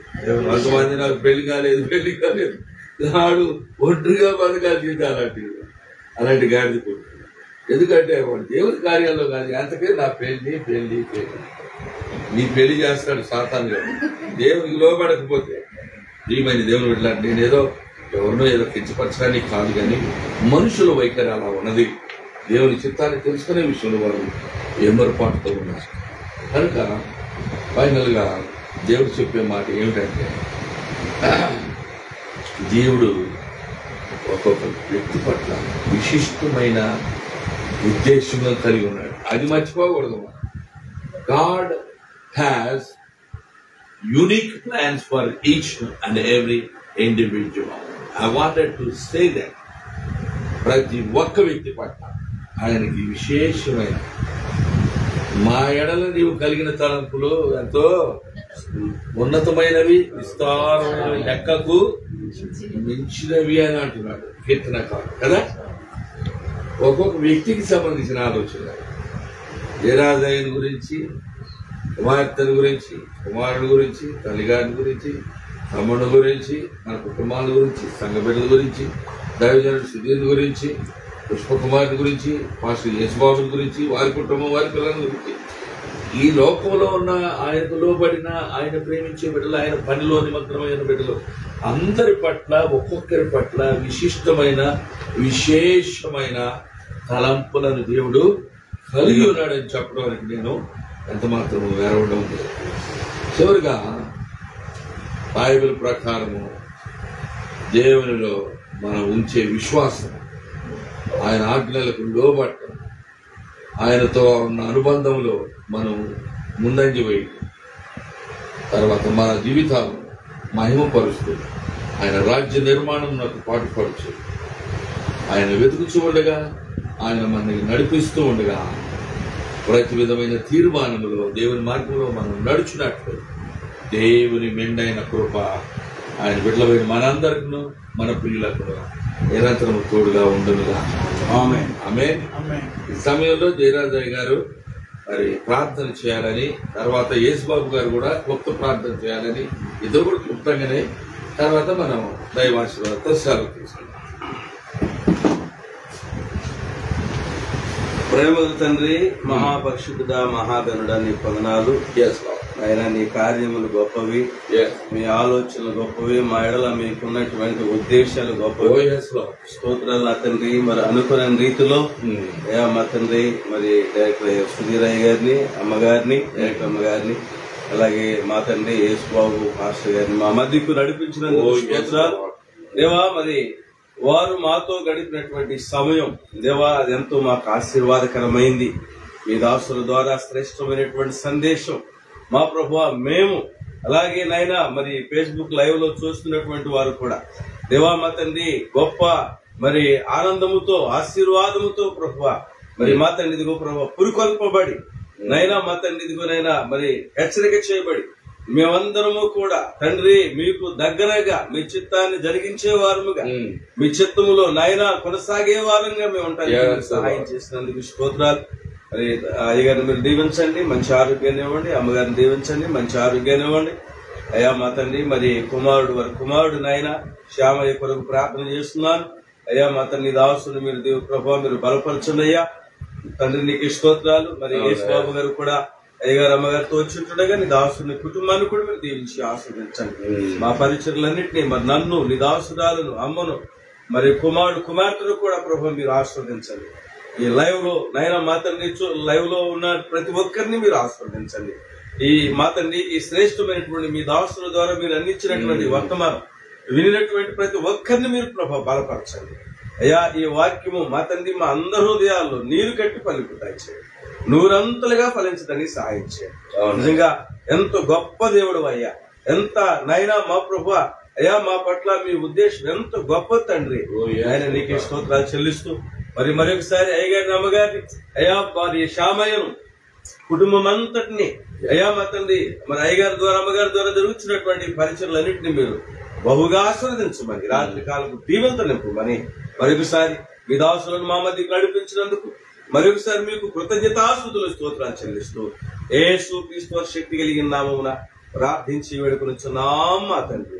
కొంతమంది నాకు పెళ్లి కాలేదు నాడు ఒంటరిగా బతకాల్సింది అలాంటి గాడిద కొడుకు. ఎందుకంటే వాడు దేవుని కార్యాల్లో కాదు, అంతకే నా పెళ్లి నీ పెళ్లి చేస్తాడు సాతాను గారు. దేవునికి లోబడకపోతే ప్రియమైన దేవుని బిడ్డలాంటి నేనేదో ఎవరినో ఏదో కించపరచడానికి కాదు, కానీ మనుషుల వైఖరి అలా ఉన్నది. దేవుని చిత్తాన్ని తెలుసుకునే విషయంలో వారు ఏమరపాటుతో ఉన్నారు. కనుక ఫైనల్ గా దేవుడు చెప్పే మాట ఏమిటంటే, దేవుడు ఒక్కొక్క వ్యక్తి పట్ల విశిష్టమైన ఉద్దేశంగా కలిగి ఉన్నాడు. అది మర్చిపోకూడదు. God has unique plans for each and every individual. I wanted to say that ప్రతి ఒక్క వ్యక్తి పట్ల ఆయనకి విశేషమైన, మా ఎడల నీవు కలిగిన తలంపులు ఎంతో ఉన్నతమైనవి, విస్తారమైనవి, లెక్కకు మించినవి అని అంటున్నాడు కీర్తనకారుడు కదా. ఒక్కొక్క వ్యక్తికి సంబంధించిన ఆలోచన, జరాజయుని గురించి, కుమార్తెను గురించి, కుమారుడు గురించి, తల్లిగారిని గురించి, తమ్ముడు గురించి, మన కుటుంబాల గురించి, సంఘ బిడ్డల గురించి, దైవజనుడు సుధీర్ గురించి, పుష్పకుమారుడి గురించి, మాస్టర్ యేసుబాబు గురించి, వారి కుటుంబం, వారి పిల్లల గురించి, ఈ లోకంలో ఉన్న ఆయనకు లోబడిన, ఆయన ప్రేమించే బిడ్డలు, ఆయన పనిలో నిమగ్నమైన బిడ్డలు అందరి పట్ల, ఒక్కొక్కరి పట్ల విశేషమైన తలంపులను దేవుడు కలిగి ఉన్నాడని చెప్పడానికి నేను ఎంత మాత్రం వేరవడం లేదు. చివరిగా బైబిల్ ప్రకారము దేవునిలో మనం ఉంచే విశ్వాసం, ఆయన ఆజ్ఞలకు లోబట్టం, ఆయనతో ఉన్న అనుబంధంలో మనం ముందంజ వేయి, తర్వాత మన జీవితాలను మహిమపరుస్తూ ఆయన రాజ్య నిర్మాణం నాకు పాటుపడుచు, ఆయన వెతుకుచూ ఉండగా, ఆయన మనల్ని నడిపిస్తూ ఉండగా, ప్రతి విధమైన తీర్మానములో దేవుని మార్గంలో మనం నడుచున్నట్లు దేవుని మెండైన కృప ఆయన బిడ్డలమైన మనందరికీ, మన పిల్లలకు నిరంతరం తోడుగా ఉండునుగా. ఆమేన్. ఆమేన్. ఈ సమయంలో జయరాజయ్య గారు మరి ప్రార్థన చేయాలని, తర్వాత యేసుబాబు గారు కూడా క్లుప్త ప్రార్థన చేయాలని, ఇద్దరు కూడా క్లుప్తంగానే, తర్వాత మనం దైవాశీర్వాదంతో సెలవు తీసుకుంటాం. ప్రేమల తండ్రి, మహాపరిశుద్ధుడా, మహాగణుడా, నీ వందనాలు. అయినా నీ కార్యములు గొప్పవి, మీ ఆలోచనలు గొప్పవి, మా ఎడల మీకున్నటువంటి ఉద్దేశాలు గొప్పవి. స్తోత్రాలు నా తండ్రి. మరి అనుకున్న రీతిలో మా తండ్రి, మరి డైరెక్టర్ సుధీరయ్య గారిని, అమ్మగారిని, డైరెక్టర్ అమ్మగారిని, అలాగే మా తండ్రి యేసుబాబు మాస్టర్ గారిని మా మధ్యకు నడిపించినందుకు స్తోత్రాలు దేవా. మరి వారు మాతో గడిపినటువంటి సమయం దేవా, అది ఎంతో మాకు ఆశీర్వాదకరమైంది. మీ దాసుల ద్వారా శ్రేష్టమైనటువంటి సందేశం మా ప్రభువా, మేము అలాగే నాయనా మరి ఫేస్బుక్ లైవ్ లో చూస్తున్నటువంటి వారు కూడా దేవా మా తండ్రి గొప్ప మరి ఆనందముతో, ఆశీర్వాదముతో ప్రభువా, మరి మా తండ్రి ఇదిగో ప్రభువా పురుకొల్పబడి నైనా మా తండ్రి ఇదిగో నైనా మరి హెచ్చరిక చేయబడి మేమందరము కూడా తండ్రి మీకు దగ్గరగా మీ చిత్తాన్ని జరిగించే వారముగా, మీ చిత్తములో నాయన కొనసాగే వారంగా మేము ఉంటాం. సహాయం చేసినందుకు స్తోత్రాలు. మరి అయ్యగారిని మీరు దీవించండి, మంచి ఆరోగ్యాన్ని ఇవ్వండి. అమ్మగారిని దీవించండి, మంచి ఆరోగ్యాన్ని ఇవ్వండి. అయ్యా మా తండ్రి మరి కుమారుడు నాయన శ్యామయ్య కొరకు ప్రార్థన చేస్తున్నాను. అయ్యా మా తండ్రి దాసుని మీరు దేవుని ప్రభావ మీరు బలపరచండి. అయ్యా తండ్రి నీకు స్తోత్రాలు. మరి యేసుబాబు గారు కూడా అయ్యగారు అమ్మగారితో వచ్చింటుండగా నీ దాసుని కుటుంబాన్ని కూడా మీరు దీవించి ఆస్వాదించండి. మా పరిచర్లన్నింటినీ మరి నన్ను, నీ దాసురాలను, అమ్మను, మరి కుమార్తెను కూడా ప్రభు మీరు ఆస్వాదించండి. ఈ లైవ్ లో నైనా మా తండ్రి లైవ్ లో ఉన్న ప్రతి ఒక్కరిని మీరు ఆస్వాదించండి. ఈ మా తండ్రి ఈ శ్రేష్టమైనటువంటి మీ దాసుల ద్వారా మీరు అందించినటువంటి వర్తమానం వినినటువంటి ప్రతి ఒక్కరిని మీరు ప్రభావ బలపరచండి. అయ్యా ఈ వాక్యము మా తండ్రి మా అందరి హృదయాల్లో నీరు కట్టి పలుకుతాయి చేయండి, నూరంతలుగా ఫలించదని సహాయం చేయండి. నిజంగా ఎంత గొప్ప దేవుడు అయ్యా, ఎంత నైనా మా ప్రభువా అయ్యా మా పట్ల మీ ఉద్దేశం ఎంత గొప్ప తండ్రి. ఆయన నీకే స్తోత్రాలు చెల్లిస్తూ మరొకసారి అయ్యగారిని అమ్మగారిని అయ్యా వారి శ్యామయ్యను కుటుంబం అంతటిని అయ్యా మా తండ్రి మరి అయ్యగారి ద్వారా అమ్మగారి ద్వారా జరుగుతున్నటువంటి పరిచయలన్నింటినీ మీరు బహుగా ఆస్వాదించమని రాత్రి కాలకు దీవెనతో నింపమని మరొకసారి మీ దాసులను మా మధ్యకు నడిపించినందుకు మరొకసారి మీకు కృతజ్ఞతాస్తుతులు స్తోత్రాలు చెల్లిస్తూ యేసు క్రీస్తు శక్తి కలిగిన నామమున ప్రార్థించి వేడుకొనుచున్నాం మా తండ్రి.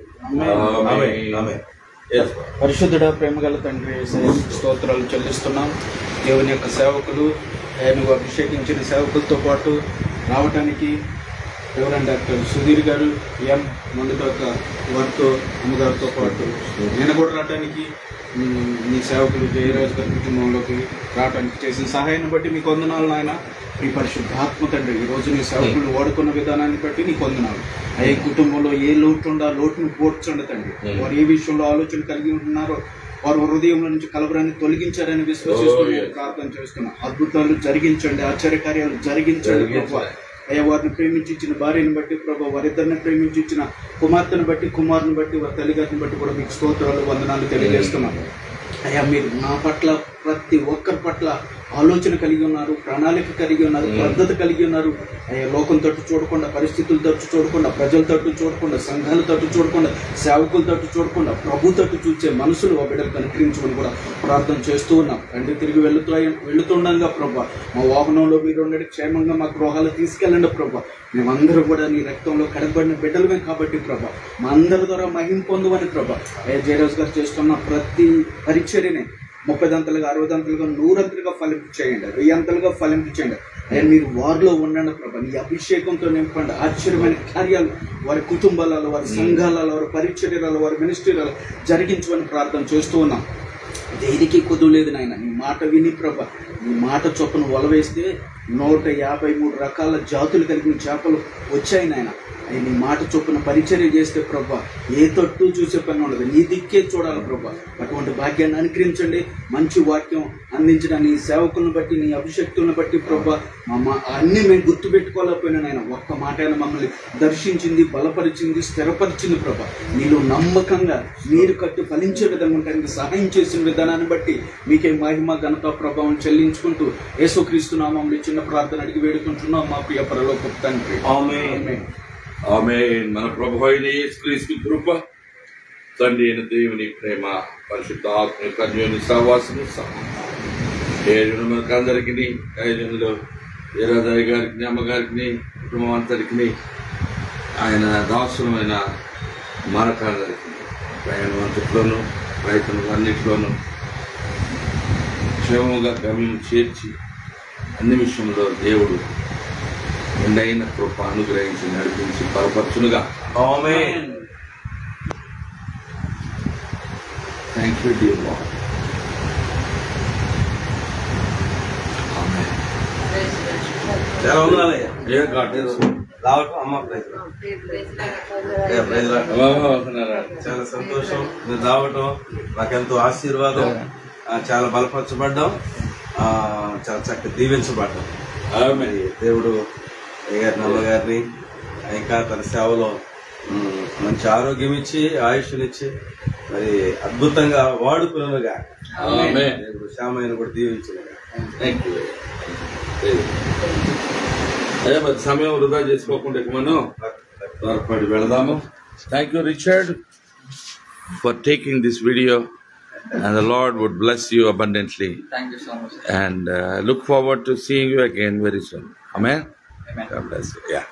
ఆమేన్. పరిశుద్ధుడ ప్రేమగల తండ్రి స్తోత్రాలు చెల్లిస్తున్నాం. దేవుని యొక్క సేవకులు ఆయనకు అభిషేకించిన సేవకులతో పాటు రావడానికి రెవరెండ్ డాక్టర్ సుధీర్ గారు ముందుగా వారితో అమ్మగారితో పాటు నేను కూడా రావడానికి మీ సేవకులు జయరాజు గారి కుటుంబంలోకి రావడానికి చేసిన సహాయాన్ని బట్టి మీకు వందనాలు నాయన. మీ పరిశుద్ధాత్మ తండ్రి ఈ రోజు నీ సేవకులు వాడుకున్న విధానాన్ని బట్టి నీకు వందనాలు. ఏ కుటుంబంలో ఏ లోటు ఉందో ఆ లోటును పోడ్చండి తండ్రి. వారు ఏ విషయంలో ఆలోచన కలిగి ఉంటున్నారో వారు హృదయంలో నుంచి కలవరాన్ని తొలగించారని విశ్వసిస్తూ ప్రార్థన చేస్తున్నాం. అద్భుతాలు జరిగించండి, ఆశ్చర్యకార్యాలు జరిగించండి. అయ్యా వారిని ప్రేమించిన భార్యను బట్టి ప్రభా, వారిద్దరిని ప్రేమించిన కుమార్తెను బట్టి కుమారుని బట్టి వారి తల్లిగారిని బట్టి కూడా మీకు స్తోత్రాలు వందనాలు తెలియజేస్తున్నాను. అయ్యా మీరు నా పట్ల ప్రతి ఒక్కరి పట్ల ఆలోచన కలిగి ఉన్నారు, ప్రణాళిక కలిగి ఉన్నారు, పద్ధతి కలిగి ఉన్నారు. అయ్యా లోకం తట్టు చూడకుండా, పరిస్థితుల తట్టు చూడకుండా, ప్రజల తట్టు చూడకుండా, సంఘాల తట్టు చూడకుండా, సేవకుల తట్టు చూడకుండా ప్రభు తట్టు చూసే మనసులు ఆ బిడ్డలు కనికరించమని కూడా ప్రార్థన చేస్తూ ఉన్నాం. తండ్రి తిరిగి వెళుతుండగా ప్రభా మా వాహనంలో మీరు ఉండేది క్షేమంగా మా గృహాలు తీసుకెళ్ళండి ప్రభా. మేమందరూ కూడా నీ రక్తంలో కడగబడిన బిడ్డలమే కాబట్టి ప్రభా మా అందరి ద్వారా మహిమ పొందువని ప్రభా. అయ్యా జయరాజు గారు చేస్తున్న ప్రతి పరిచర్యనే 30 అంతలుగా 60 అంతలుగా 100 అంతలుగా ఫలింపు చేయండి, 1000 అంతలుగా ఫలింపు చేయండి. అయ్యా మీరు వారిలో ఉండండి ప్రభా. నీ అభిషేకంతో నింపండి. ఆశ్చర్యమైన కార్యాలు వారి కుటుంబాలలో, వారి సంఘాలలో, వారి పరిచర్యలలో, వారి మినిస్ట్రీలలో జరిగించమని ప్రార్థన చేస్తూ ఉన్నాం. దేనికి కుదులేదు నాయన. నీ మాట విని ప్రభా, నీ మాట చొప్పున వలవేస్తే 153 రకాల జాతులు కలిగిన చేపలు వచ్చాయి నాయన. నీ మాట చొప్పున పరిచర్య చేస్తే ప్రభా ఏ తట్టు చూసే పని ఉండదు, నీ దిక్కే చూడాలి ప్రభా. అటువంటి భాగ్యాన్ని అనుగ్రహించండి. మంచి వాక్యం అందించిన నీ సేవకులను బట్టి, నీ అభిషక్తులను బట్టి ప్రభా అన్నీ మేము గుర్తుపెట్టుకోలేకపోయినా నాయన ఒక్క మాట అయినా మమ్మల్ని దర్శించింది, బలపరిచింది, స్థిరపరిచింది ప్రభా. నీలో నమ్మకంగా నీరు కట్టి ఫలించే విధంగా ఉంటానికి సహాయం చేసిన విధానాన్ని బట్టి మీకే మహిమ ఘనత ప్రభావం చెల్లించుకుంటూ యేసుక్రీస్తు నామములో చిన్న ప్రార్థన అడిగి వేడుకుంటున్నాం మా ప్రియ పరలోకపు తండ్రి. ఆమేన్. ఆమేన్. మన ప్రభు అయిన యేసుక్రీస్తు కృప, తండ్రి అయిన దేవుని ప్రేమ, పరిశుద్ధాత్మ కన్యోని సహవాసము మనకు అందరికి ఐదులో వీరాజయ్య గారికి, అమ్మగారికి, కుటుంబం అంతరికి, ఆయన దాసులమైన మనకందరికి ప్రయాణం అంతట్లోనూ ప్రయత్నం అన్నింటిలోనూ క్షేమంగా గమ్యం చేర్చి అన్ని విషయంలో దేవుడు నిండైన కృప అనుగ్రహించి నడిపించి బలపరచునుగా. Amen. Thank you dear Lord. Amen. చాలా వందనాలయ్యా. ఏ గాడ్ రావటం అమ్మ చాలా సంతోషం. మీరు రావటం నాకెంతో ఆశీర్వాదం. చాలా బలపరచబడ్డాం, చాలా చక్కగా దీవించబడ్డాం. దేవుడు అయ్యగారిని, అమ్మగారిని ఇంకా తన సేవలో మంచి ఆరోగ్యం ఇచ్చి ఆయుష్నిచ్చి మరి అద్భుతంగా వాడుకున్నగా దేవుడు శ్యామయ్యను కూడా దీవించినగా. Thank you. అదే మరి సమయం వృధా చేసుకోకుండా మనం త్వరపడి వెళదాము. Thank you Richard for taking this video. And the Lord would bless you abundantly. Thank you so much. And look forward to seeing you again very soon. Amen? Amen. God bless you. Yeah.